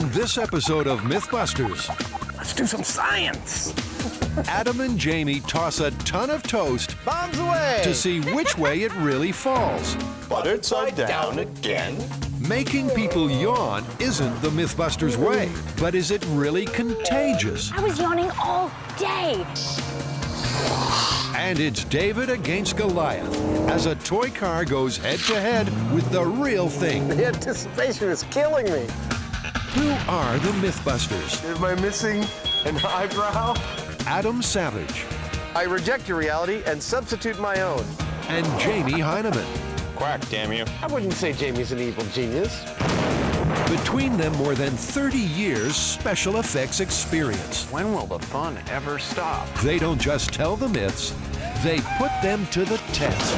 On this episode of Mythbusters, Let's do some science. Adam and Jamie toss a ton of toast Bombs away. to see which way it really falls. Buttered side down again. Making people yawn isn't the Mythbusters way, but is it really contagious? I was yawning all day. And it's David against Goliath as a toy car goes head-to-head with the real thing. The anticipation is killing me. Who are the Mythbusters? Am I missing an eyebrow? Adam Savage I reject your reality and substitute my own. and Jamie Hyneman. Quack, damn you. I wouldn't say Jamie's an evil genius. Between them, more than 30 years special effects experience. When will the fun ever stop? They don't just tell the myths, they put them to the test.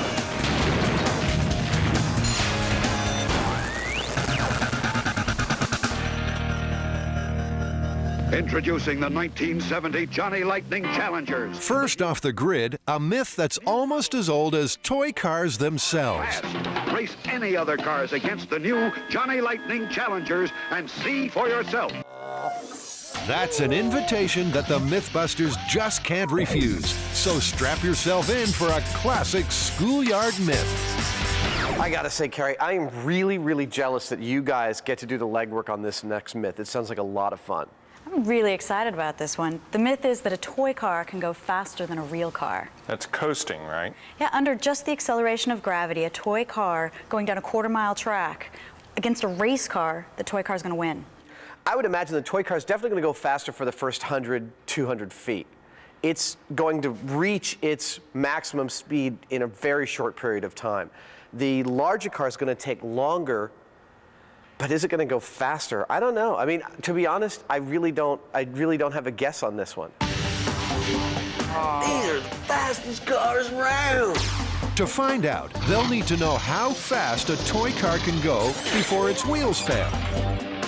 Introducing the 1970 Johnny Lightning Challengers. First off the grid, a myth that's almost as old as toy cars themselves. Fast. Race any other cars against the new Johnny Lightning Challengers and see for yourself. That's an invitation that the Mythbusters just can't refuse. So strap yourself in for a classic schoolyard myth. I gotta say, Carrie, I am really, really jealous that you guys get to do the legwork on this next myth. It sounds like a lot of fun. I'm really excited about this one. The myth is that a toy car can go faster than a real car. That's coasting, right? Yeah, under just the acceleration of gravity, a toy car going down a quarter-mile track against a race car, the toy car is going to win. I would imagine the toy car is definitely going to go faster for the first 100, 200 feet. It's going to reach its maximum speed in a very short period of time. The larger car is going to take longer, but is it going to go faster? I don't know. I mean, to be honest, I really don't have a guess on this one. These are the fastest cars around. To find out, they'll need to know how fast a toy car can go before its wheels fail.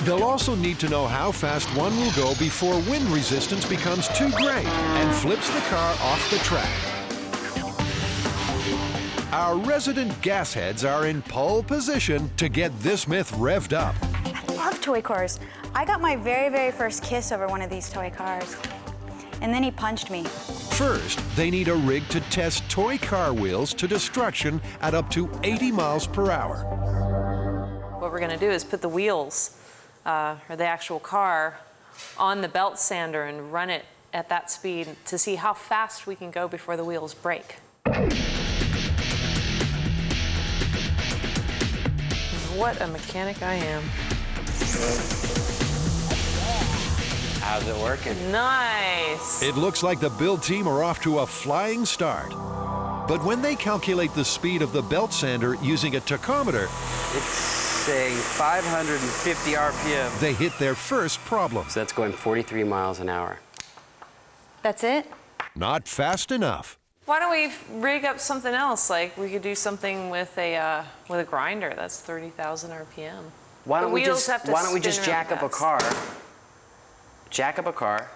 They'll also need to know how fast one will go before wind resistance becomes too great and flips the car off the track. Our resident gasheads are in pole position to get this myth revved up. I love toy cars. I got my very, very first kiss over one of these toy cars. And then he punched me. First, they need a rig to test toy car wheels to destruction at up to 80 miles per hour. What we're going to do is put the wheels, or the actual car, on the belt sander and run it at that speed to see how fast we can go before the wheels break. What a mechanic I am. How's it working? Nice. It looks like the build team are off to a flying start. But when they calculate the speed of the belt sander using a tachometer, It's saying 550 RPM. they hit their first problem. So that's going 43 miles an hour. That's it? Not fast enough. Why don't we rig up something else? Like we could do something with a grinder that's 30,000 RPM. Why The don't we wheels just have to Why don't we spin just really jack up a fast. car,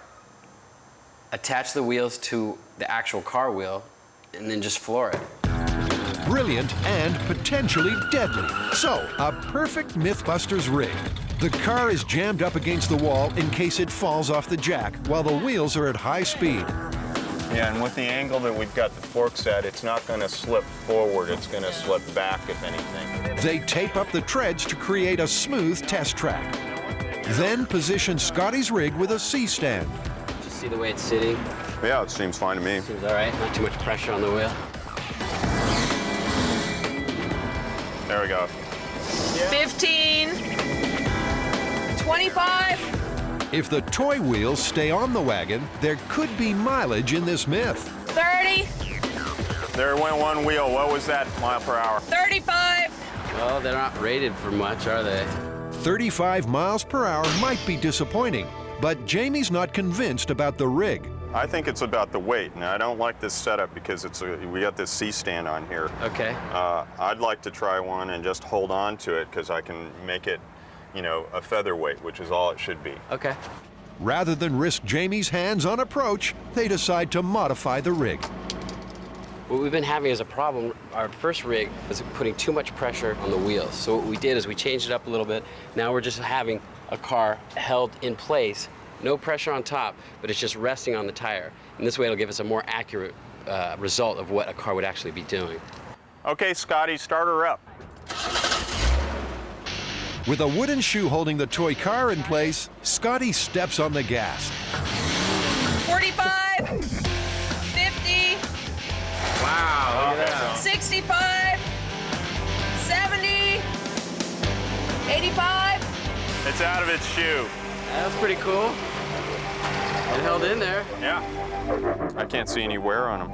attach the wheels to the actual car wheel, and then just floor it. Brilliant and potentially deadly. So, a perfect Mythbusters rig. The car is jammed up against the wall in case it falls off the jack while the wheels are at high speed. Yeah, and with the angle that we've got the forks at, it's not going to slip forward, it's going to slip back, if anything. They tape up the treads to create a smooth test track. Then position Scotty's rig with a C-stand. Just see the way it's sitting. Yeah, it seems fine to me. Seems all right. Not too much pressure on the wheel. There we go. 15, 25. If the toy wheels stay on the wagon, there could be mileage in this myth. 30, There went one wheel. What was that, mile per hour? 35. Well, they're not rated for much, are they? 35 miles per hour might be disappointing, but Jamie's not convinced about the rig. I think it's about the weight. Now, I don't like this setup because we got this C-stand on here. Okay. I'd like to try one and just hold on to it because I can make it, you know, a featherweight, which is all it should be. Okay. Rather than risk Jamie's hands-on approach, they decide to modify the rig. What we've been having as a problem, our first rig was putting too much pressure on the wheels. So what we did is we changed it up a little bit. Now we're just having a car held in place, no pressure on top, but it's just resting on the tire. And this way it'll give us a more accurate result of what a car would actually be doing. Okay, Scotty, start her up. With a wooden shoe holding the toy car in place, Scotty steps on the gas. 45, 50, Wow, look at that. 65, 70, 85. It's out of its shoe. That's pretty cool. It held in there. Yeah. I can't see any wear on them.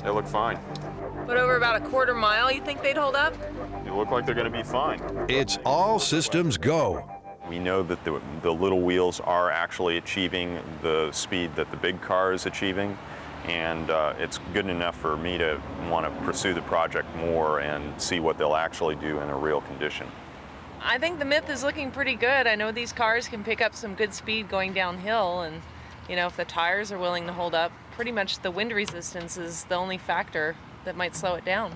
They look fine. But over about a quarter mile, you think they'd hold up? They look like they're going to be fine. It's all systems go. We know that the little wheels are actually achieving the speed that the big car is achieving, and it's good enough for me to want to pursue the project more and see what they'll actually do in a real condition. I think the Myth is looking pretty good. I know these cars can pick up some good speed going downhill, and you know, if the tires are willing to hold up, pretty much the wind resistance is the only factor that might slow it down.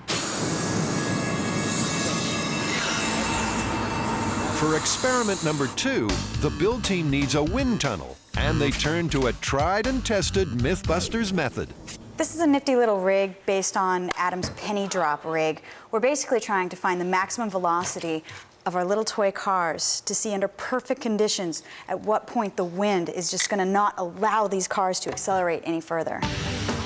For experiment number 2, the build team needs a wind tunnel, and they turn to a tried and tested Mythbusters method. This is a nifty little rig based on Adam's penny drop rig. We're basically trying to find the maximum velocity of our little toy cars to see under perfect conditions at what point the wind is just going to not allow these cars to accelerate any further.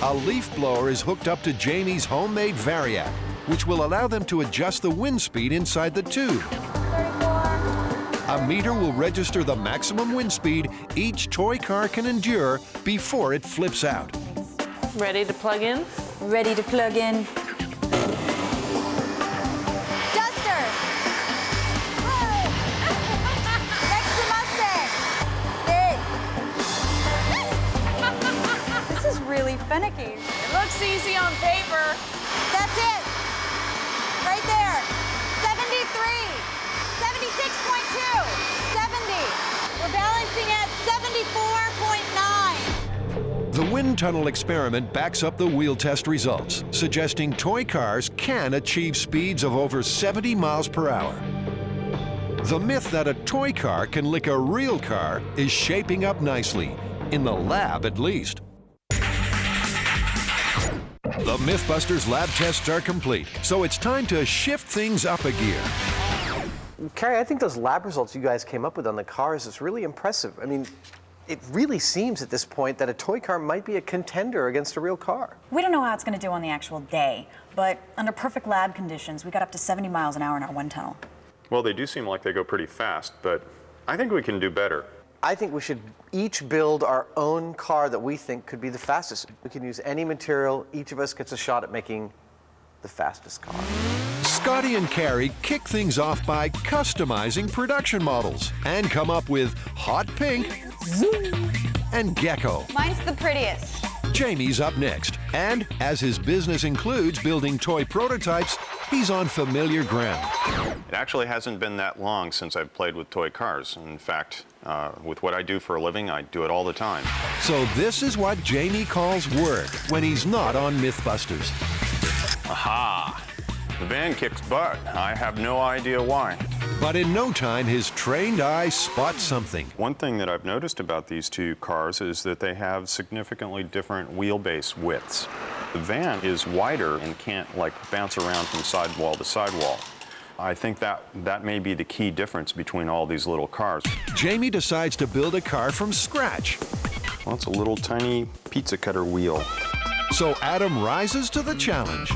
A leaf blower is hooked up to Jamie's homemade Variac, which will allow them to adjust the wind speed inside the tube. 34. A meter will register the maximum wind speed each toy car can endure before it flips out. Ready to plug in? Ready to plug in. Duster! Next to Mustang! Stay! This is really finicky. It looks easy on paper. That's it! Right there! 73! 76.2! 70! We're balancing at 74.9! The wind tunnel experiment backs up the wheel test results, suggesting toy cars can achieve speeds of over 70 miles per hour. The myth that a toy car can lick a real car is shaping up nicely, in the lab at least. The Mythbusters lab tests are complete, so it's time to shift things up a gear. Carrie, I think those lab results you guys came up with on the cars is really impressive. I mean, it really seems at this point that a toy car might be a contender against a real car. We don't know how it's going to do on the actual day, but under perfect lab conditions, we got up to 70 miles an hour in our wind tunnel. Well, they do seem like they go pretty fast, but I think we can do better. I think we should each build our own car that we think could be the fastest. We can use any material. Each of us gets a shot at making the fastest car. Scotty and Carrie kick things off by customizing production models and come up with Hot Pink and Gecko. Mine's the prettiest. Jamie's up next, and as his business includes building toy prototypes, he's on familiar ground. It actually hasn't been that long since I've played with toy cars. In fact, with what I do for a living, I do it all the time. So this is what Jamie calls work when he's not on Mythbusters. Aha! The van kicks butt. I have no idea why. But in no time, his trained eye spots something. One thing that I've noticed about these two cars is that they have significantly different wheelbase widths. The van is wider and can't like bounce around from sidewall to sidewall. I think that may be the key difference between all these little cars. Jamie decides to build a car from scratch. Well, it's a little tiny pizza cutter wheel. So Adam rises to the challenge.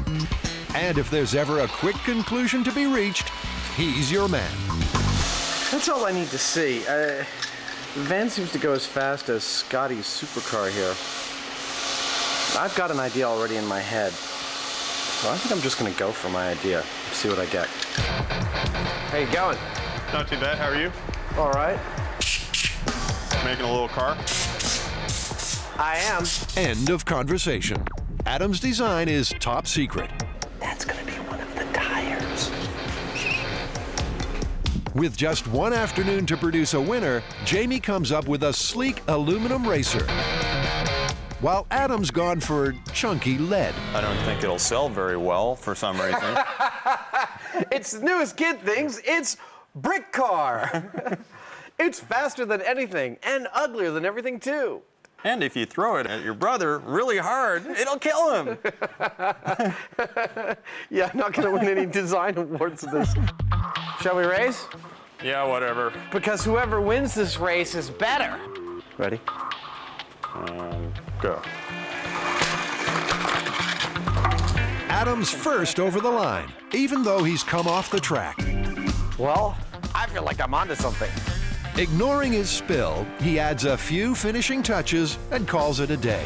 And if there's ever a quick conclusion to be reached, he's your man. That's all I need to see. The van seems to go as fast as Scotty's supercar here. I've got an idea already in my head. So I think I'm just going to go for my idea. See what I get. How you going? Not too bad. How are you? All right. Making a little car? I am. End of conversation. Adam's design is top secret. That's going to be one of the tires. With just one afternoon to produce a winner, Jamie comes up with a sleek aluminum racer, while Adam's gone for chunky lead. I don't think it'll sell very well for some reason. It's the newest kid things. It's brick car. It's faster than anything and uglier than everything, too. And if you throw it at your brother really hard, it'll kill him. Yeah, I'm not going to win any design awards for this. Shall we race? Yeah, whatever. Because whoever wins this race is better. Ready? Go. Adam's first over the line, even though he's come off the track. Well, I feel like I'm onto something. Ignoring his spill, he adds a few finishing touches and calls it a day.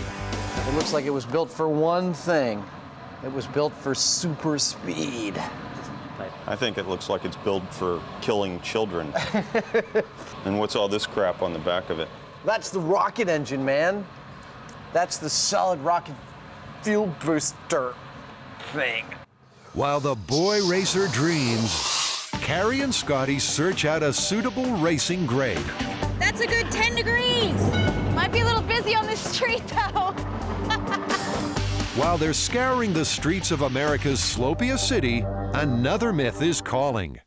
It looks like it was built for one thing. It was built for super speed. I think it looks like it's built for killing children. And what's all this crap on the back of it? That's the rocket engine, man. That's the solid rocket fuel booster thing. While the boy racer dreams, Carrie and Scotty search out a suitable racing grade. That's a good 10 degrees. Might be a little busy on this street, though. While they're scouring the streets of America's slopiest city, another myth is calling.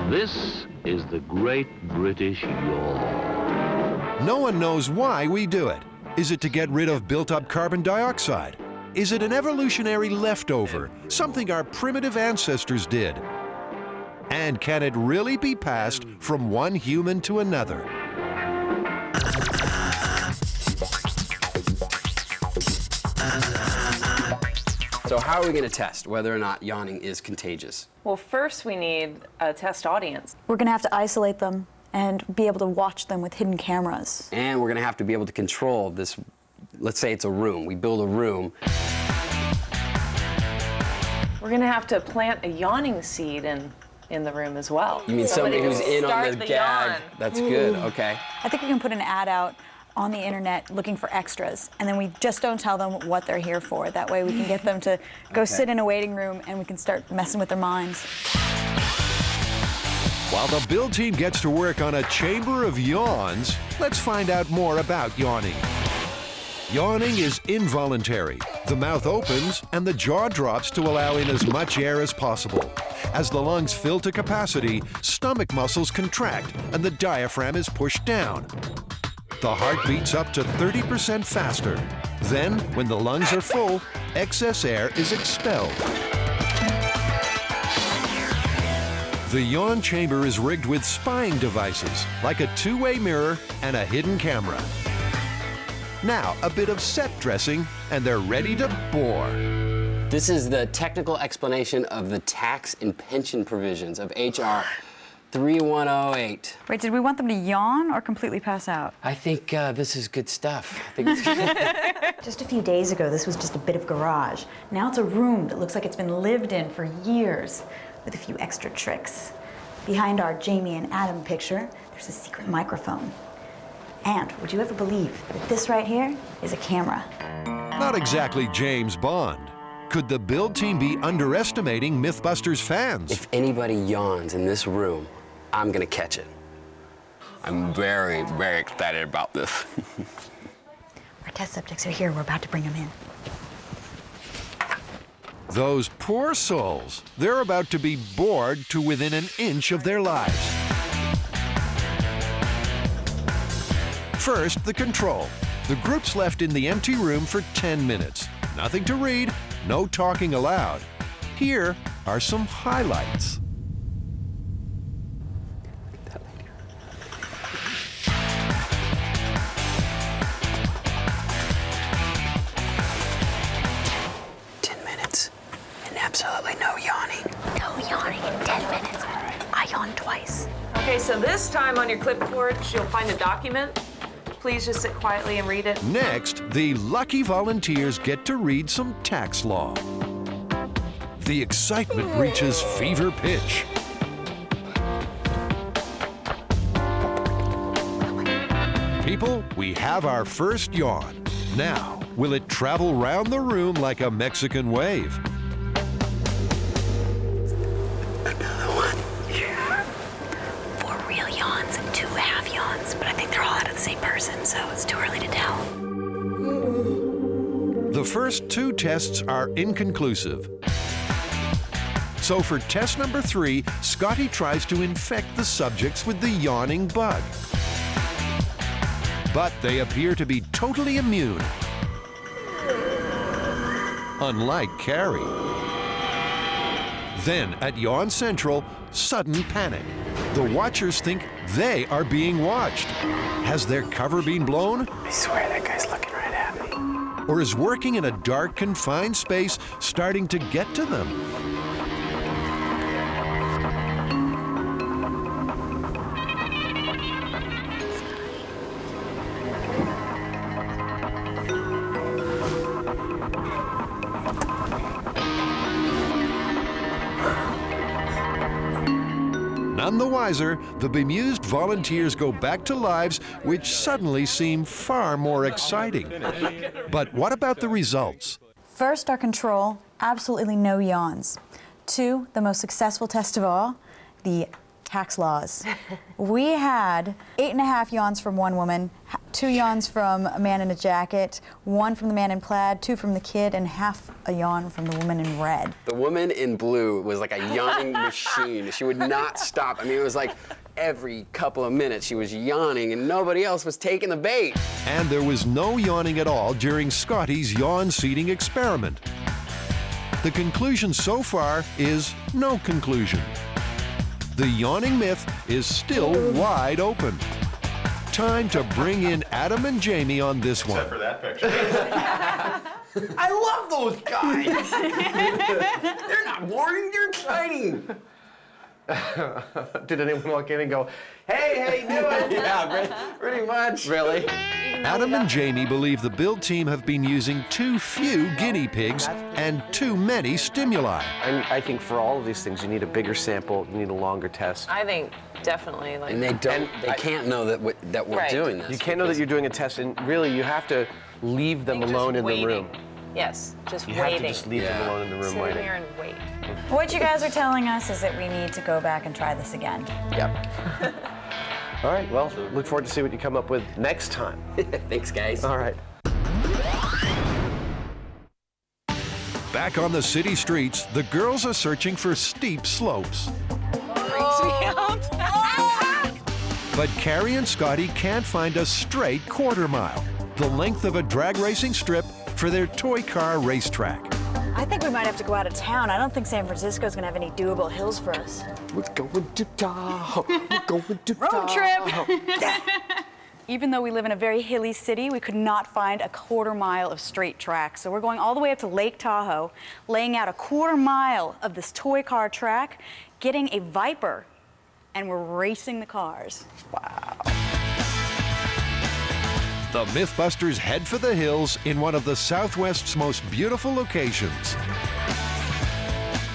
This is the Great British Yawn. No one knows why we do it. Is it to get rid of built-up carbon dioxide? Is it an evolutionary leftover, something our primitive ancestors did? And can it really be passed from one human to another? So how are we going to test whether or not yawning is contagious? Well, first we need a test audience. We're going to have to isolate them and be able to watch them with hidden cameras. And we're going to have to be able to control this. Let's say it's a room. We build a room. We're going to have to plant a yawning seed in the room as well. You mean somebody who's in on the Start the gag? yawn. That's good. Okay. I think we can put an ad out on the internet looking for extras, and then we just don't tell them what they're here for. That way we can get them to go sit in a waiting room and we can start messing with their minds. While the build team gets to work on a chamber of yawns, let's find out more about yawning. Yawning is involuntary. The mouth opens and the jaw drops to allow in as much air as possible. As the lungs fill to capacity, stomach muscles contract and the diaphragm is pushed down. The heart beats up to 30% faster. Then, when the lungs are full, excess air is expelled. The yawn chamber is rigged with spying devices, like a two-way mirror and a hidden camera. Now, a bit of set dressing, and they're ready to bore. This is the technical explanation of the tax and pension provisions of H.R. 3108. Wait, did we want them to yawn or completely pass out? I think this is good stuff. I think it's good. Just a few days ago, this was just a bit of garage. Now it's a room that looks like it's been lived in for years, with a few extra tricks. Behind our Jamie and Adam picture, there's a secret microphone. And would you ever believe that this right here is a camera? Not exactly James Bond. Could the build team be underestimating Mythbusters fans? If anybody yawns in this room, I'm gonna catch it. I'm very, very excited about this. Our test subjects are here. We're about to bring them in. Those poor souls. They're about to be bored to within an inch of their lives. First, the control. The group's left in the empty room for 10 minutes. Nothing to read, no talking aloud. Here are some highlights. Absolutely no yawning. No yawning in 10 minutes. I yawned twice. Okay, so this time on your clipboard, you'll find a document. Please just sit quietly and read it. Next, the lucky volunteers get to read some tax law. The excitement reaches fever pitch. People, we have our first yawn. Now, will it travel round the room like a Mexican wave? And 2 half yawns, but I think they're all out of the same person, so it's too early to tell. The first 2 tests are inconclusive. So for test number 3, Scotty tries to infect the subjects with the yawning bug. But they appear to be totally immune. Unlike Carrie. Then at Yawn Central, sudden panic. The watchers think they are being watched. Has their cover been blown? I swear that guy's looking right at me. Or is working in a dark, confined space starting to get to them? None the wiser, the bemused volunteers go back to lives which suddenly seem far more exciting. But what about the results? First, our control, absolutely no yawns. 2, the most successful test of all, the tax laws. We had 8.5 yawns from one woman, 2 yawns from a man in a jacket, 1 from the man in plaid, 2 from the kid, and half a yawn from the woman in red. The woman in blue was like a yawning machine. She would not stop. I mean, it was like every couple of minutes she was yawning and nobody else was taking the bait. And there was no yawning at all during Scotty's yawn seeding experiment. The conclusion so far is no conclusion. The yawning myth is still wide open. Time to bring in Adam and Jamie on this one. Except for that picture. I love those guys. They're not boring, they're exciting. Did anyone walk in and go, hey, how you doing? Yeah, pretty much. Really? Adam and Jamie believe the build team have been using too few guinea pigs and too many stimuli. I think for all of these things, you need a bigger sample, you need a longer test. I think definitely. Like, And they can't know that we're Right. doing this. You can't know that you're doing a test, and really you have to leave them alone in the room. Yes, just You waiting. have to just leave them alone in the room Sit waiting. here and wait. What you guys are telling us is that we need to go back and try this again. Yep. All right, well, look forward to see what you come up with next time. Thanks, guys. All right. Back on the city streets, the girls are searching for steep slopes. But Carrie and Scotty can't find a straight quarter mile, the length of a drag racing strip for their toy car racetrack. I think we might have to go out of town. I don't think San Francisco's gonna have any doable hills for us. We're going to Tahoe. We're going to Road trip! Even though we live in a very hilly city, we could not find a quarter mile of straight track. So we're going all the way up to Lake Tahoe, laying out a quarter mile of this toy car track, getting a Viper, and we're racing the cars. Wow. The Mythbusters head for the hills in one of the Southwest's most beautiful locations.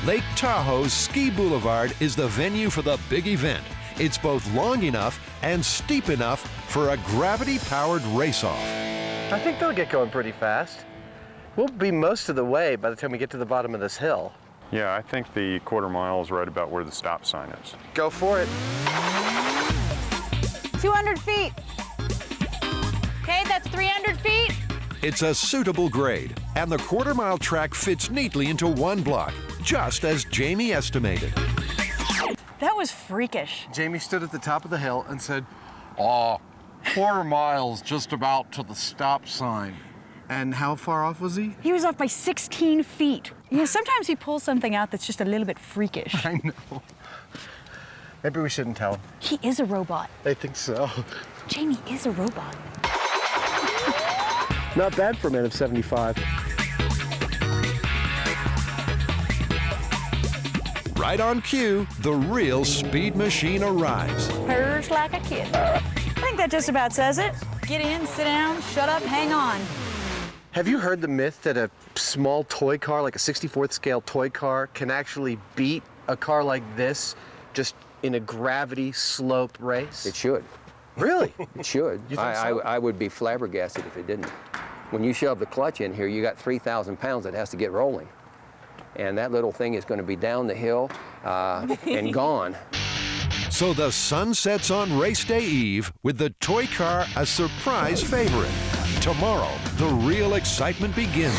Lake Tahoe's Ski Boulevard is the venue for the big event. It's both long enough and steep enough for a gravity-powered race-off. I think they'll get going pretty fast. We'll be most of the way by the time we get to the bottom of this hill. Yeah, I think the quarter mile is right about where the stop sign is. Go for it. 200 feet. Okay, that's 300 feet. It's a suitable grade, and the quarter-mile track fits neatly into one block, just as Jamie estimated. That was freakish. Jamie stood at the top of the hill and said, quarter mile's just about to the stop sign. And how far off was he? He was off by 16 feet. You know, sometimes he pulls something out that's just a little bit freakish. I know. Maybe we shouldn't tell him. He is a robot. I think so. Jamie is a robot. Not bad for a man of 75. Right on cue, the real speed machine arrives. Purrs like a kid. I think that just about says it. Get in, sit down, shut up, hang on. Have you heard the myth that a small toy car, like a 64th scale toy car, can actually beat a car like this just in a gravity slope race? It should. Really? It should. You think so? I would be flabbergasted if it didn't. When you shove the clutch in here, you got 3,000 pounds that has to get rolling. And that little thing is going to be down the hill and gone. So the sun sets on race day eve with the toy car a surprise favorite. Tomorrow, the real excitement begins.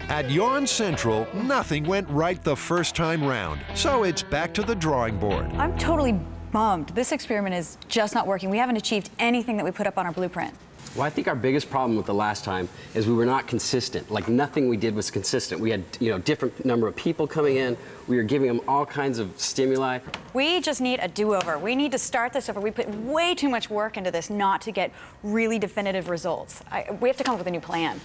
At Yawn Central, nothing went right the first time round, so it's back to the drawing board. I'm totally bummed. This experiment is just not working. We haven't achieved anything that we put up on our blueprint. Well, I think our biggest problem with the last time is we were not consistent. Like, nothing we did was consistent. We had, different number of people coming in. We were giving them all kinds of stimuli. We just need a do-over. We need to start this over. We put way too much work into this not to get really definitive results. We have to come up with a new plan.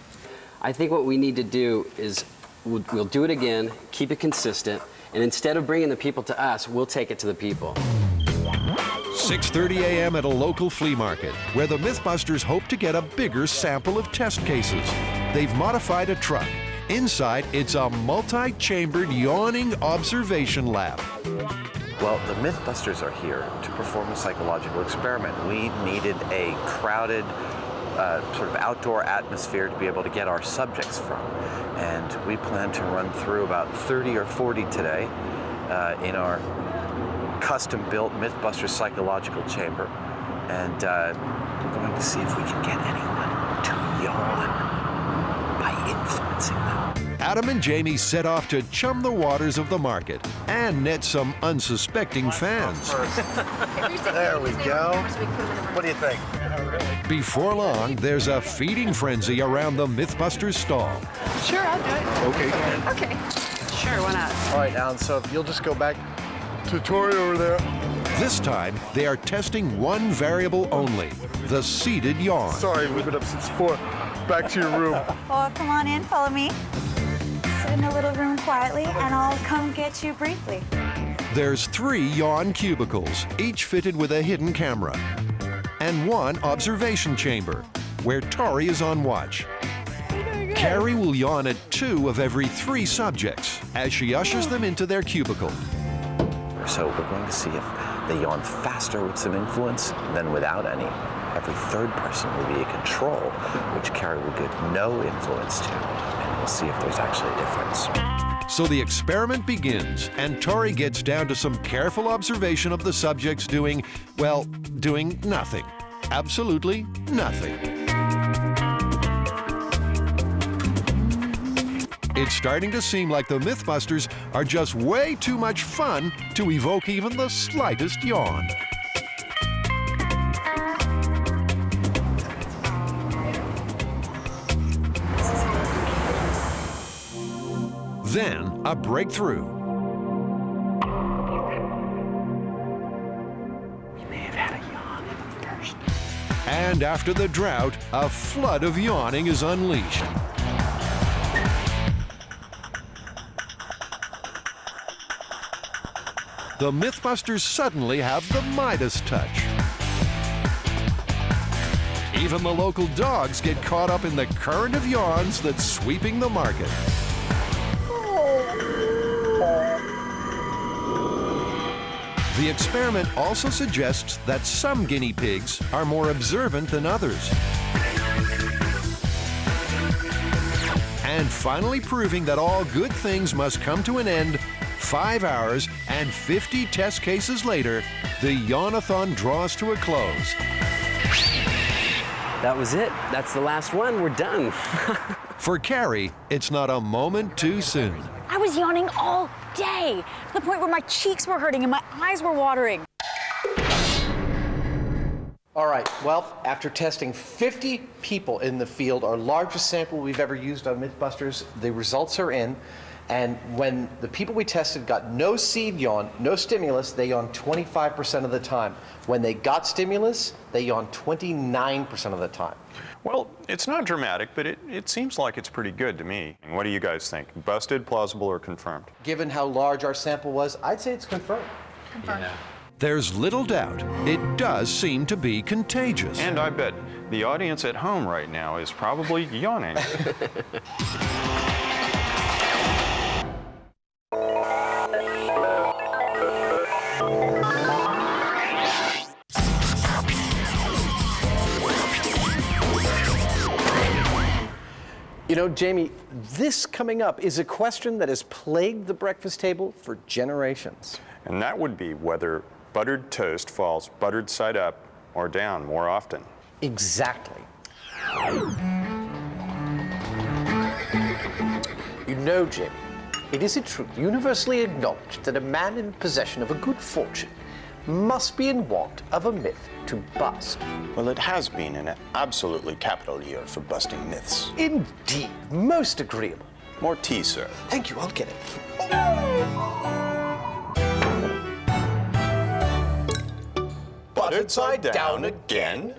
I think what we need to do is we'll do it again, keep it consistent, and instead of bringing the people to us, we'll take it to the people. 6:30 a.m. at a local flea market, where the Mythbusters hope to get a bigger sample of test cases. They've modified a truck. Inside, it's a multi-chambered yawning observation lab. Well, the Mythbusters are here to perform a psychological experiment. We needed a crowded, sort of outdoor atmosphere to be able to get our subjects from. And we plan to run through about 30 or 40 today in our custom-built Mythbusters psychological chamber. And we're going to see if we can get anyone to yawn by influencing them. Adam and Jamie set off to chum the waters of the market and net some unsuspecting fans. There we go. What do you think? Before long, there's a feeding frenzy around the Mythbusters stall. Sure, I'll do it. Okay. Okay. Sure, why not? All right, Alan, so if you'll just go back to Tori over there. This time, they are testing one variable only, the seated yawn. Sorry, we've been up since 4. Back to your room. Well, come on in, follow me. Sit in a little room quietly, and I'll come get you briefly. There's 3 yawn cubicles, each fitted with a hidden camera, and 1 observation chamber, where Tori is on watch. Carrie will yawn at 2 of every 3 subjects as she ushers them into their cubicle. So we're going to see if they yawn faster with some influence than without any. Every third person will be a control, which Carrie will give no influence to, and we'll see if there's actually a difference. So the experiment begins, and Tori gets down to some careful observation of the subjects doing, well, doing nothing. Absolutely nothing. It's starting to seem like the Mythbusters are just way too much fun to evoke even the slightest yawn. Then, a breakthrough. We may have had a yawn in the first. And after the drought, a flood of yawning is unleashed. The Mythbusters suddenly have the Midas touch. Even the local dogs get caught up in the current of yawns that's sweeping the market. The experiment also suggests that some guinea pigs are more observant than others. And finally proving that all good things must come to an end, 5 hours and 50 test cases later, the Yawnathon draws to a close. That was it. That's the last one. We're done. For Carrie, it's not a moment too soon. I was yawning all day, to the point where my cheeks were hurting and my eyes were watering. All right, well, after testing 50 people in the field, our largest sample we've ever used on Mythbusters, the results are in. And when the people we tested got no seed yawn, no stimulus, they yawned 25% of the time. When they got stimulus, they yawned 29% of the time. Well, it's not dramatic, but it seems like it's pretty good to me. What do you guys think? Busted, plausible, or confirmed? Given how large our sample was, I'd say it's confirmed. Confirmed. Yeah. There's little doubt, it does seem to be contagious. And I bet the audience at home right now is probably yawning. You know, Jamie, this coming up is a question that has plagued the breakfast table for generations. And that would be whether buttered toast falls buttered side up or down more often. Exactly. You know, Jamie, it is in truth universally acknowledged that a man in possession of a good fortune must be in want of a myth to bust. Well, it has been an absolutely capital year for busting myths. Indeed, most agreeable. More tea, sir. Thank you, I'll get it. Buttered side down again?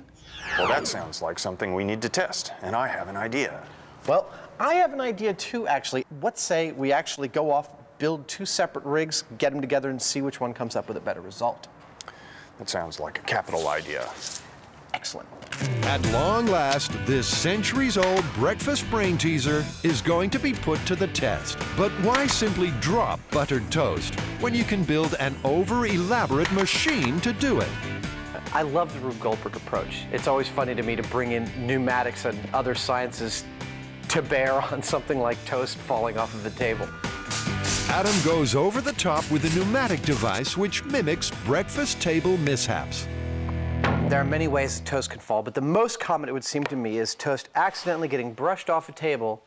Well, that sounds like something we need to test, and I have an idea. Well, I have an idea too, actually. Let's say we actually go off, build 2 separate rigs, get them together, and see which one comes up with a better result. That sounds like a capital idea. Excellent. At long last, this centuries-old breakfast brain teaser is going to be put to the test. But why simply drop buttered toast when you can build an over-elaborate machine to do it? I love the Rube Goldberg approach. It's always funny to me to bring in pneumatics and other sciences to bear on something like toast falling off of the table. Adam goes over the top with a pneumatic device which mimics breakfast table mishaps. There are many ways that toast can fall, but the most common, it would seem to me, is toast accidentally getting brushed off a table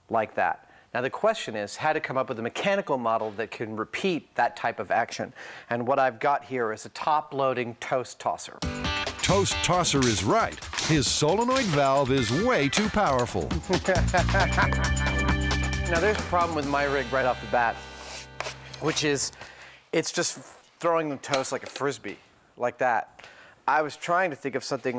like that. Now the question is how to come up with a mechanical model that can repeat that type of action. And what I've got here is a top-loading toast tosser. Toast tosser is right. His solenoid valve is way too powerful. Now there's a problem with my rig right off the bat, which is it's just throwing the toast like a frisbee, like that. I was trying to think of something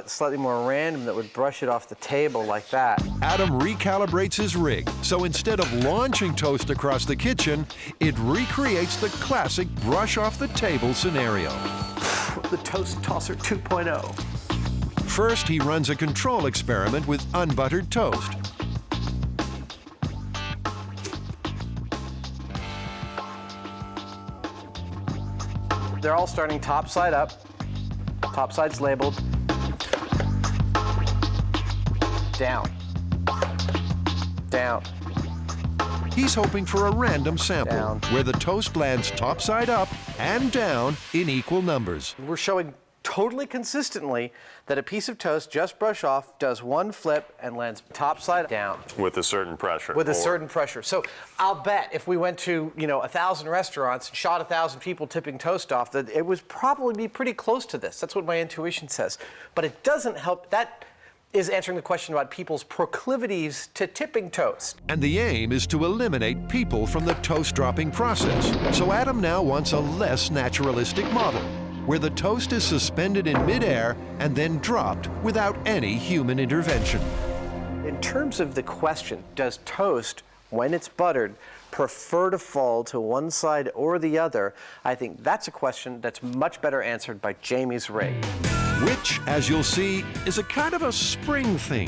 slightly more random that would brush it off the table like that. Adam recalibrates his rig, so instead of launching toast across the kitchen, it recreates the classic brush off the table scenario. The toast tosser 2.0. First, he runs a control experiment with unbuttered toast. They're all starting top side up. Top side's labeled. Down. Down. He's hoping for a random sample Down. where the toast lands top side up and down in equal numbers. We're showing totally consistently that a piece of toast just brush off, does one flip, and lands top side down. With a certain pressure. With a certain pressure. So I'll bet if we went to, 1,000 restaurants and shot 1,000 people tipping toast off, that it would probably be pretty close to this. That's what my intuition says. But it doesn't help. That is answering the question about people's proclivities to tipping toast. And the aim is to eliminate people from the toast dropping process. So Adam now wants a less naturalistic model, where the toast is suspended in midair and then dropped without any human intervention. In terms of the question, does toast, when it's buttered, prefer to fall to one side or the other? I think that's a question that's much better answered by Jamie's rig. Which, as you'll see, is a kind of a spring thing.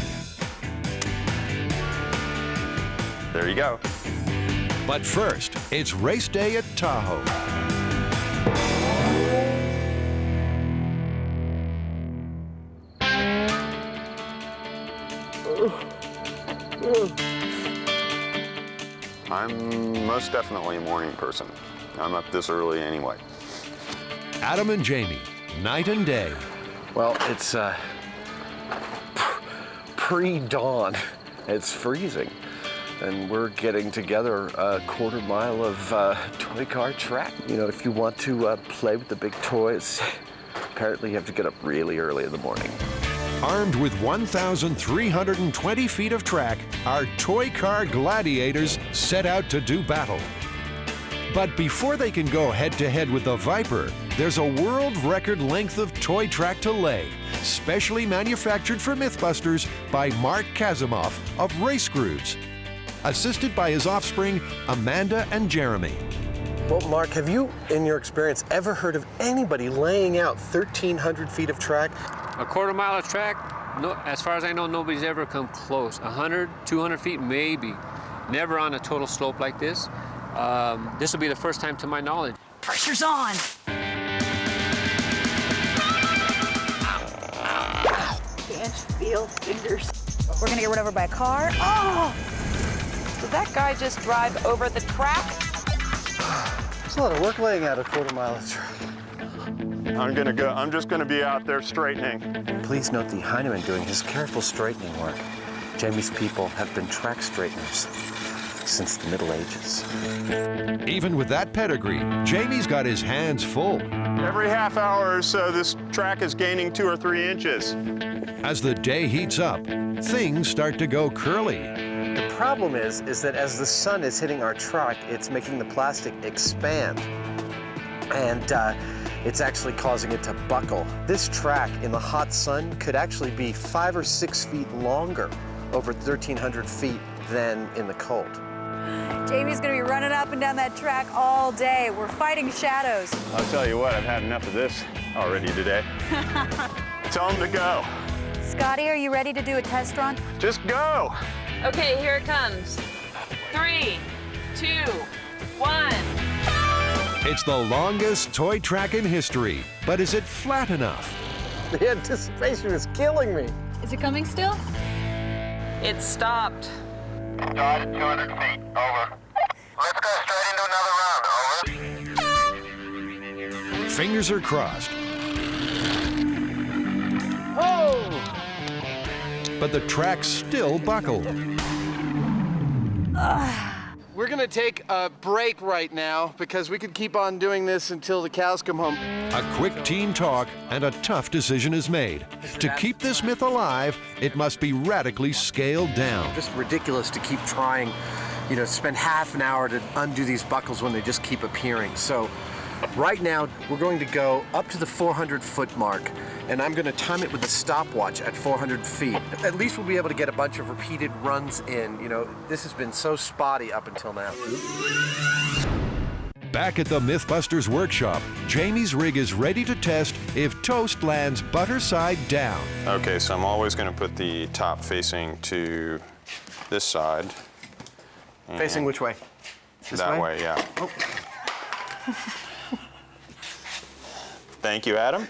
There you go. But first, it's race day at Tahoe. I'm most definitely a morning person. I'm up this early anyway. Adam and Jamie, night and day. Well, it's pre-dawn. It's freezing. And we're getting together a quarter mile of toy car track. If you want to play with the big toys, apparently you have to get up really early in the morning. Armed with 1,320 feet of track, our toy car gladiators set out to do battle. But before they can go head-to-head with the Viper, there's a world record length of toy track to lay, specially manufactured for Mythbusters by Mark Kazimoff of Race Grooves, assisted by his offspring, Amanda and Jeremy. Well, Mark, have you, in your experience, ever heard of anybody laying out 1,300 feet of track? A quarter mile of track? No, as far as I know, nobody's ever come close. 100, 200 feet, maybe. Never on a total slope like this. This will be the first time to my knowledge. Pressure's on. Can't feel fingers. We're gonna get run over by a car. Oh! Did that guy just drive over the track? It's a lot of work laying out a quarter mile of track. I'm just gonna be out there straightening. Please note the Hyneman doing his careful straightening work. Jamie's people have been track straighteners since the Middle Ages. Even with that pedigree, Jamie's got his hands full. Every half hour or so, this track is gaining 2 or 3 inches. As the day heats up, things start to go curly. The problem is that as the sun is hitting our track, it's making the plastic expand. And it's actually causing it to buckle. This track in the hot sun could actually be 5 or 6 feet longer over 1,300 feet than in the cold. Jamie's gonna be running up and down that track all day. We're fighting shadows. I'll tell you what, I've had enough of this already today. Tell them to go. Scotty, are you ready to do a test run? Just go. Okay, here it comes. 3, 2, 1. It's the longest toy track in history, but is it flat enough? The anticipation is killing me. Is it coming still? It stopped. Started 200 feet. Over. Let's go straight into another round. Over. Fingers are crossed. Oh! But the track's still buckled. We're gonna take a break right now because we could keep on doing this until the cows come home. A quick team talk and a tough decision is made. To keep this myth alive, it must be radically scaled down. Just ridiculous to keep trying, you know, spend half an hour to undo these buckles when they just keep appearing. So right now, we're going to go up to the 400-foot mark, and I'm going to time it with a stopwatch at 400 feet. At least we'll be able to get a bunch of repeated runs in. You know, this has been so spotty up until now. Back at the Mythbusters workshop, Jamie's rig is ready to test if toast lands butter side down. Okay, so I'm always going to put the top facing to this side. Facing which way? This that way, yeah. Oh. Thank you, Adam.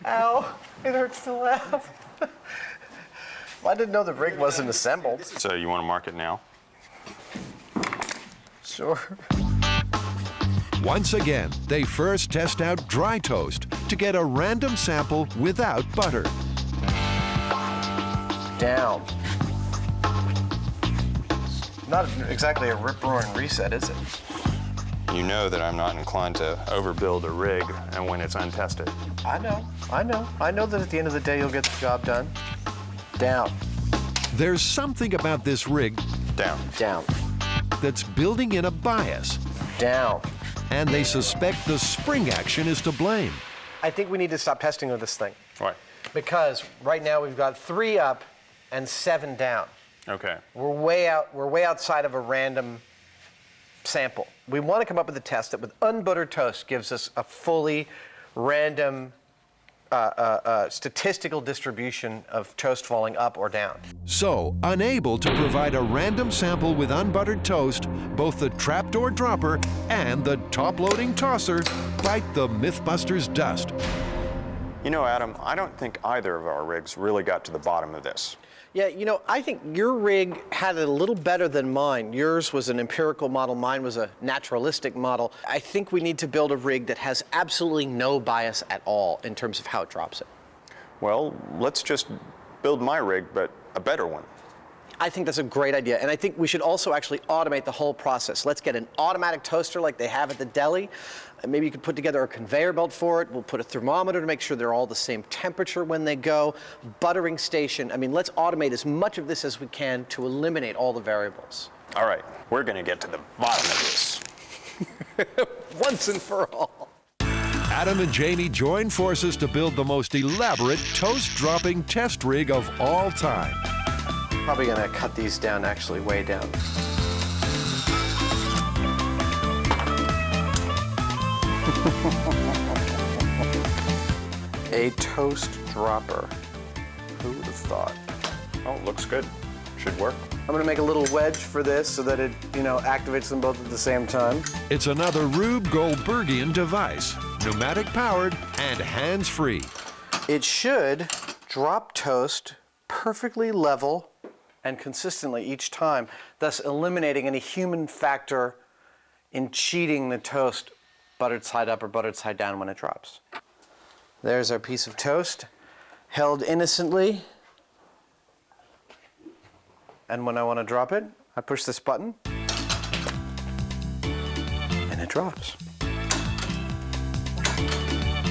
Ow, it hurts to laugh. Well, I didn't know the rig wasn't assembled. So you want to mark it now? Sure. Once again, they first test out dry toast to get a random sample without butter. Down. Not exactly a rip-roaring reset, is it? You know that I'm not inclined to overbuild a rig and when it's untested. I know. I know that at the end of the day you'll get the job done. Down. There's something about this rig Down. Down. that's building in a bias. Down. And they suspect the spring action is to blame. I think we need to stop testing with this thing. Why? Because right now we've got 3 up and 7 down. Okay. We're way outside of a random sample. We want to come up with a test that with unbuttered toast gives us a fully random statistical distribution of toast falling up or down. So, unable to provide a random sample with unbuttered toast, both the trapdoor dropper and the top-loading tosser bite the Mythbusters dust. You know, Adam, I don't think either of our rigs really got to the bottom of this. Yeah, you know, I think your rig had it a little better than mine. Yours was an empirical model, mine was a naturalistic model. I think we need to build a rig that has absolutely no bias at all in terms of how it drops it. Well, let's just build my rig, but a better one. I think that's a great idea, and I think we should also actually automate the whole process. Let's get an automatic toaster like they have at the deli. Maybe you could put together a conveyor belt for it. We'll put a thermometer to make sure they're all the same temperature when they go. Buttering station. I mean, let's automate as much of this as we can to eliminate all the variables. All right, we're going to get to the bottom of this. Once and for all. Adam and Jamie join forces to build the most elaborate toast-dropping test rig of all time. Probably gonna cut these down, actually, way down. A toast dropper. Who would have thought? Oh, looks good. Should work. I'm gonna make a little wedge for this so that it, you know, activates them both at the same time. It's another Rube Goldbergian device, pneumatic-powered and hands-free. It should drop toast perfectly level and consistently each time, thus eliminating any human factor in cheating the toast buttered side up or buttered side down when it drops. There's our piece of toast. held innocently. And when I want to drop it, I push this button, and it drops.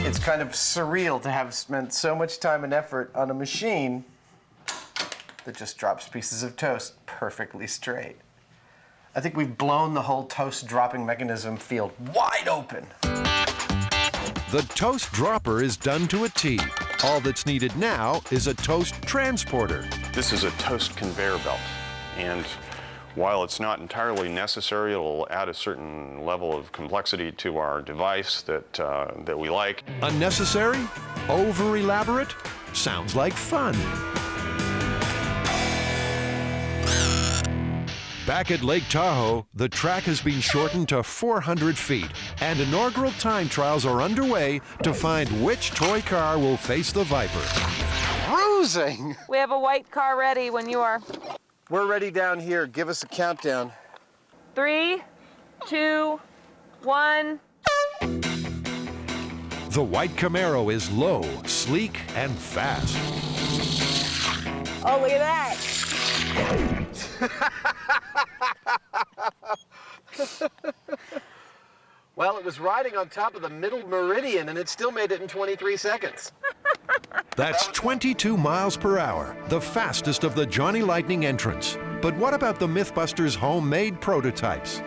It's kind of surreal to have spent so much time and effort on a machine that just drops pieces of toast perfectly straight. I think we've blown the whole toast dropping mechanism field wide open. The toast dropper is done to a T. All that's needed now is a toast transporter. This is a toast conveyor belt, and while it's not entirely necessary, it'll add a certain level of complexity to our device that we like. Unnecessary? Over-elaborate? Sounds like fun. Back at Lake Tahoe, the track has been shortened to 400 feet, and inaugural time trials are underway to find which toy car will face the Viper. Cruising! We have a white car ready when you are. We're ready down here. Give us a countdown. 3, 2, 1. The white Camaro is low, sleek, and fast. Oh, look at that. Well, it was riding on top of the middle meridian, and it still made it in 23 seconds. That's 22 miles per hour, the fastest of the Johnny Lightning entrants. But what about the Mythbusters' homemade prototypes?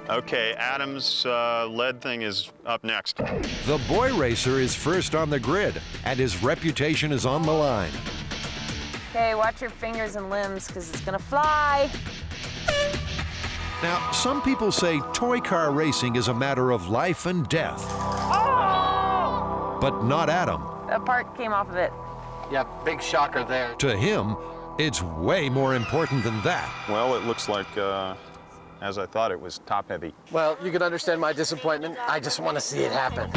Okay, Adam's lead thing is up next. The boy racer is first on the grid, and his reputation is on the line. Okay, watch your fingers and limbs, because it's gonna fly. Now, some people say toy car racing is a matter of life and death. Oh! But not Adam. A part came off of it. Yeah, big shocker there. To him, it's way more important than that. Well, it looks like, as I thought, it was top-heavy. Well, you can understand my disappointment. I just want to see it happen.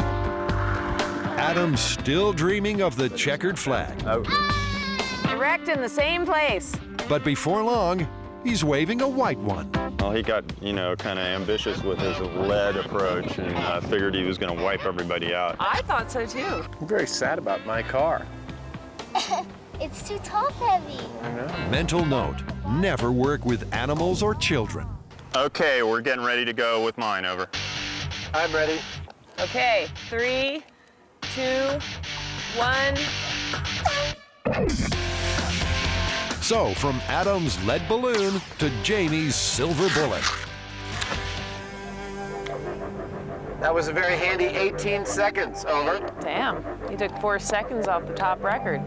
Adam's still dreaming of the checkered flag. Oh. Erect in the same place. But before long, he's waving a white one. Well, he got, kind of ambitious with his lead approach and figured he was going to wipe everybody out. I thought so too. I'm very sad about my car. It's too top-heavy. I know. Mental note, never work with animals or children. Okay, we're getting ready to go with mine, over. I'm ready. Okay, 3, 2, 1. So, from Adam's lead balloon to Jamie's silver bullet. That was a very handy 18 seconds, over. Damn, you took 4 seconds off the top record.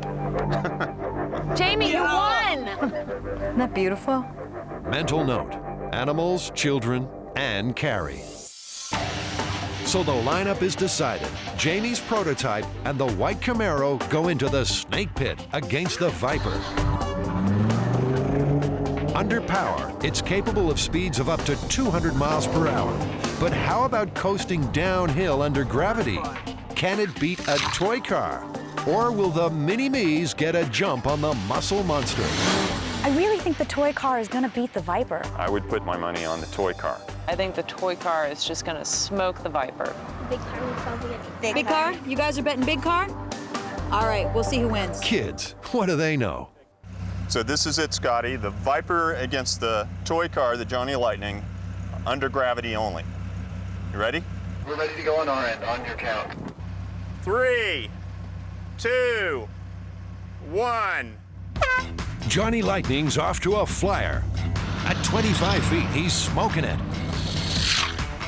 Jamie, you won! Isn't that beautiful? Mental note, animals, children, and Carrie. So the lineup is decided. Jamie's prototype and the white Camaro go into the snake pit against the Viper. Under power, it's capable of speeds of up to 200 miles per hour. But how about coasting downhill under gravity? Can it beat a toy car? Or will the mini-me's get a jump on the muscle monster? I really think the toy car is going to beat the Viper. I would put my money on the toy car. I think the toy car is just gonna smoke the Viper. Big car would probably get Big car? You guys are betting big car? All right, we'll see who wins. Kids, what do they know? So this is it, Scotty. The Viper against the toy car, the Johnny Lightning, under gravity only. You ready? We're ready to go on our end, on your count. 3, 2, 1. Johnny Lightning's off to a flyer. At 25 feet, he's smoking it.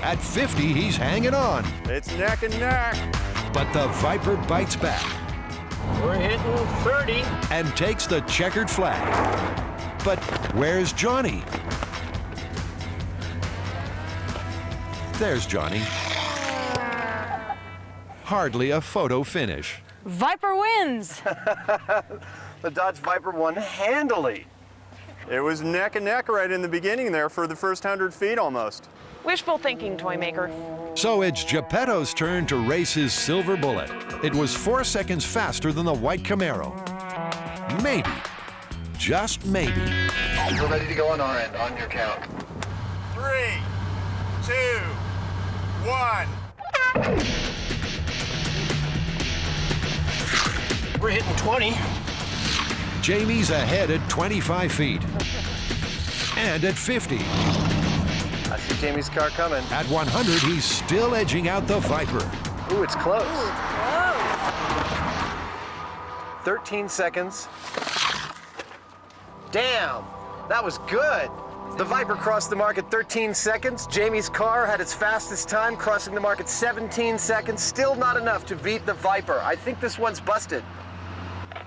At 50, he's hanging on. It's neck and neck. But the Viper bites back. We're hitting 30. And takes the checkered flag. But where's Johnny? There's Johnny. Hardly a photo finish. Viper wins. The Dodge Viper won handily. It was neck and neck right in the beginning there for the first 100 feet almost. Wishful thinking, toy maker. So it's Geppetto's turn to race his silver bullet. It was 4 seconds faster than the white Camaro. Maybe, just maybe. We're ready to go on our end, on your count. 3, 2, 1. We're hitting 20. Jamie's ahead at 25 feet. And at 50. I see Jamie's car coming. At 100, he's still edging out the Viper. Ooh, it's close. 13 seconds. Damn, that was good. The Viper crossed the mark at 13 seconds. Jamie's car had its fastest time, crossing the mark at 17 seconds. Still not enough to beat the Viper. I think this one's busted.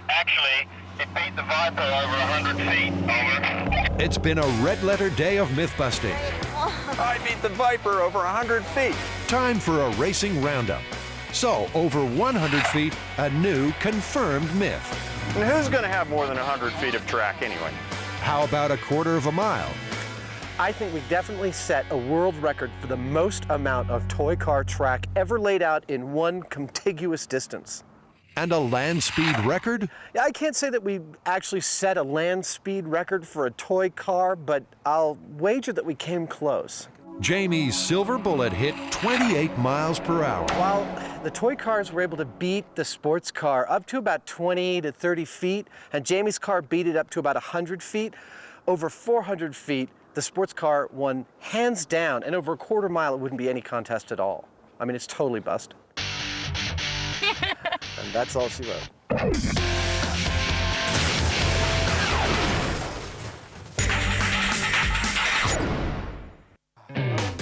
Actually, it beat the Viper over 100 feet. Over. It's been a red-letter day of myth busting. I beat the Viper over 100 feet. Time for a racing roundup. So, over 100 feet, a new confirmed myth. And who's going to have more than 100 feet of track anyway? How about a quarter of a mile? I think we definitely set a world record for the most amount of toy car track ever laid out in one contiguous distance. And a land speed record? Yeah, I can't say that we actually set a land speed record for a toy car, but I'll wager that we came close. Jamie's Silver Bullet hit 28 miles per hour. While the toy cars were able to beat the sports car up to about 20 to 30 feet, and Jamie's car beat it up to about 100 feet, over 400 feet, the sports car won hands down, and over a quarter mile, it wouldn't be any contest at all. I mean, it's totally busted. And that's all she wrote.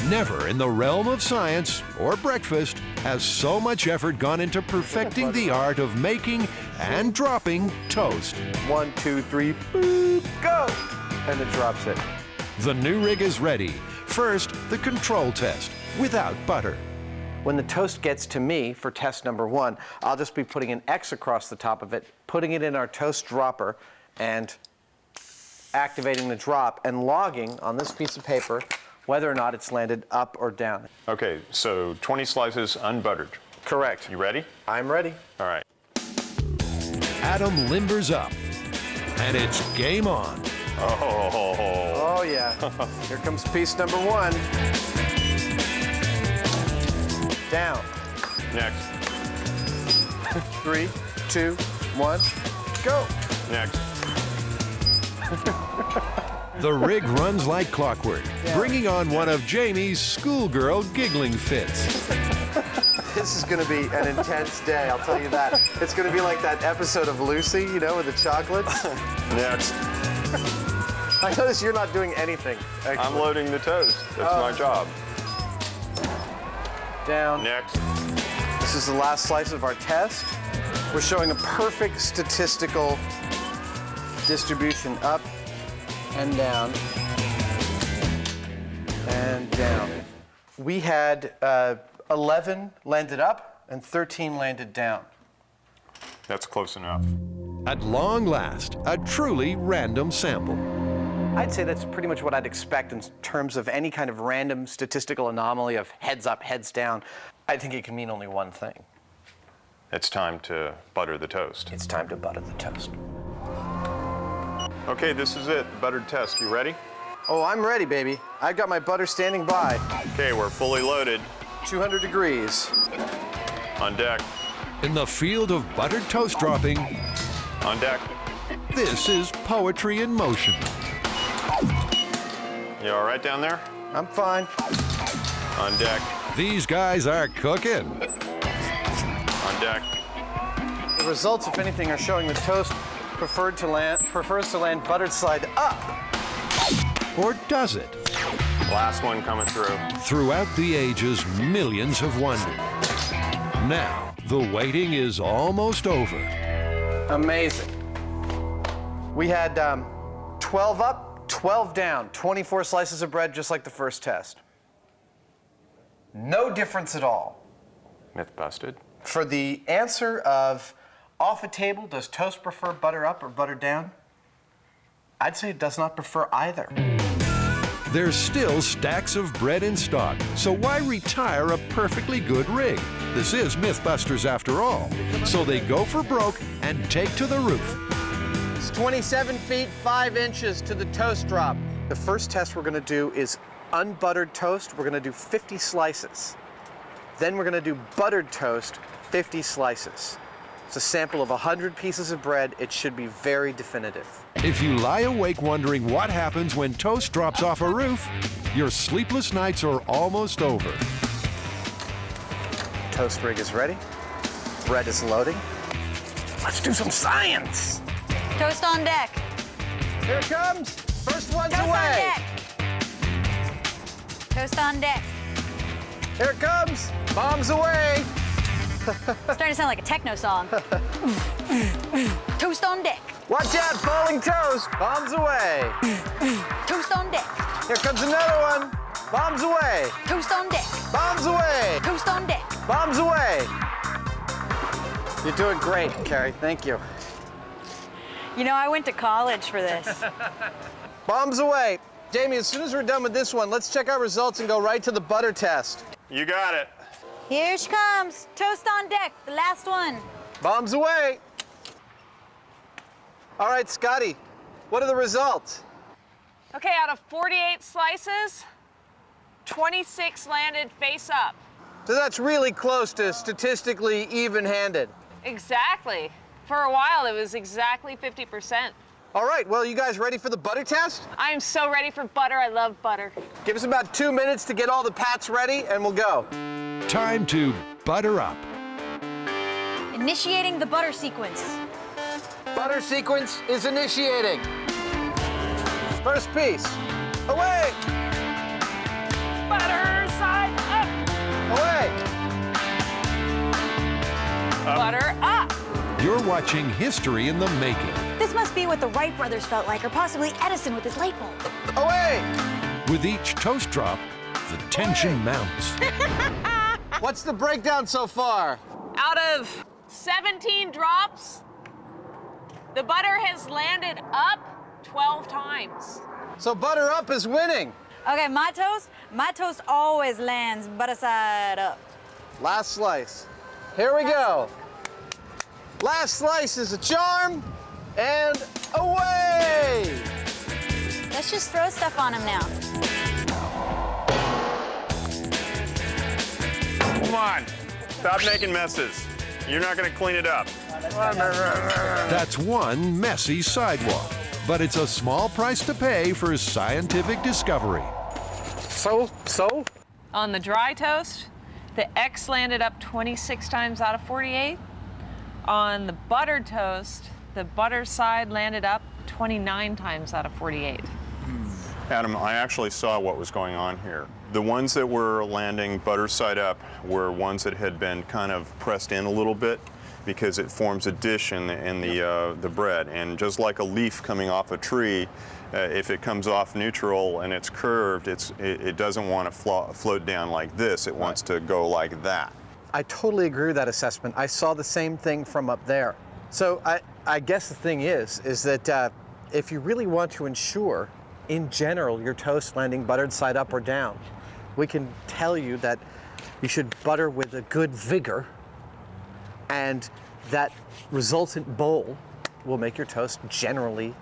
Never in the realm of science or breakfast has so much effort gone into perfecting the art of making and dropping toast. 1, 2, 3, boop, go! And it drops it. The new rig is ready. First, the control test, without butter. When the toast gets to me for test number 1, I'll just be putting an X across the top of it, putting it in our toast dropper, and activating the drop and logging on this piece of paper whether or not it's landed up or down. Okay, so 20 slices unbuttered. Correct. You ready? I'm ready. All right. Adam limbers up, and it's game on. Oh yeah. Here comes piece number 1. Down. Next. 3, 2, 1, go. Next. The rig runs like clockwork, bringing on one of Jamie's schoolgirl giggling fits. This is going to be an intense day, I'll tell you that. It's going to be like that episode of Lucy, you know, with the chocolates. Next. I notice you're not doing anything. Actually. I'm loading the toast. That's my job. Down. Next. This is the last slice of our test. We're showing a perfect statistical distribution up and down and down. We had 11 landed up and 13 landed down. That's close enough. At long last, a truly random sample. I'd say that's pretty much what I'd expect in terms of any kind of random statistical anomaly of heads up, heads down. I think it can mean only one thing. It's time to butter the toast. It's time to butter the toast. Okay, this is it, buttered test. You ready? Oh, I'm ready, baby. I've got my butter standing by. Okay, we're fully loaded. 200 degrees. On deck. In the field of buttered toast dropping, on deck. This is poetry in motion. You all right down there? I'm fine. On deck. These guys are cooking. On deck. The results, if anything, are showing the toast prefers to land buttered side up. Or does it? Last one coming through. Throughout the ages, millions have wondered. Now, the waiting is almost over. Amazing. We had 12 up, 12 down, 24 slices of bread, just like the first test. No difference at all. Myth busted. For the answer of off a table, does toast prefer butter up or butter down? I'd say it does not prefer either. There's still stacks of bread in stock, so why retire a perfectly good rig? This is Mythbusters after all. So they go for broke and take to the roof. It's 27 feet, 5 inches to the toast drop. The first test we're gonna do is unbuttered toast. We're gonna do 50 slices. Then we're gonna do buttered toast, 50 slices. It's a sample of 100 pieces of bread. It should be very definitive. If you lie awake wondering what happens when toast drops off a roof, your sleepless nights are almost over. Toast rig is ready. Bread is loading. Let's do some science. Toast on deck. Here it comes. First one's Toast away. on deck. Toast on deck. Here it comes. Bombs away. Starting to sound like a techno song. Toast on deck. Watch out, falling toast. Bombs away. Toast on deck. Here comes another one. Bombs away. Toast on deck. Bombs away. Toast on deck. Bombs away. You're doing great, Carrie. Thank you. You know, I went to college for this. Bombs away. Jamie, as soon as we're done with this one, let's check our results and go right to the butter test. You got it. Here she comes. Toast on deck, the last one. Bombs away. All right, Scotty, what are the results? Okay, out of 48 slices, 26 landed face up. So that's really close to statistically even-handed. Exactly. For a while, it was exactly 50%. All right, well, you guys ready for the butter test? I am so ready for butter. I love butter. Give us about 2 minutes to get all the pats ready, and we'll go. Time to butter up. Initiating the butter sequence. Butter sequence is initiating. First piece. Away! Butter side up. Away! Butter up. You're watching history in the making. This must be what the Wright brothers felt like, or possibly Edison with his light bulb. Away! With each toast drop, the tension mounts. What's the breakdown so far? Out of 17 drops, the butter has landed up 12 times. So butter up is winning. Okay, my toast always lands butter side up. Last slice. Here we go. Last slice is a charm, and away! Let's just throw stuff on him now. Come on. Stop making messes. You're not going to clean it up. That's one messy sidewalk, but it's a small price to pay for scientific discovery. So? On the dry toast, the X landed up 26 times out of 48. On the buttered toast, the butter side landed up 29 times out of 48. Adam, I actually saw what was going on here. The ones that were landing butter side up were ones that had been kind of pressed in a little bit because it forms a dish in the bread. And just like a leaf coming off a tree, if it comes off neutral and it's curved, it doesn't want to float down like this. It wants to go like that. I totally agree with that assessment. I saw the same thing from up there. So I guess the thing is that if you really want to ensure, in general, your toast landing buttered side up or down, we can tell you that you should butter with a good vigor, and that resultant bowl will make your toast generally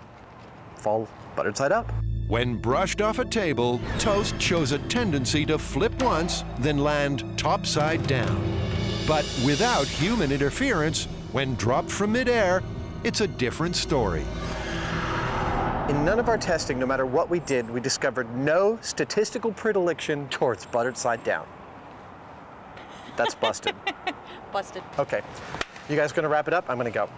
fall buttered side up. When brushed off a table, toast shows a tendency to flip once, then land top side down. But without human interference, when dropped from midair, it's a different story. In none of our testing, no matter what we did, we discovered no statistical predilection towards buttered side down. That's busted. Busted. Okay. You guys gonna wrap it up? I'm gonna go.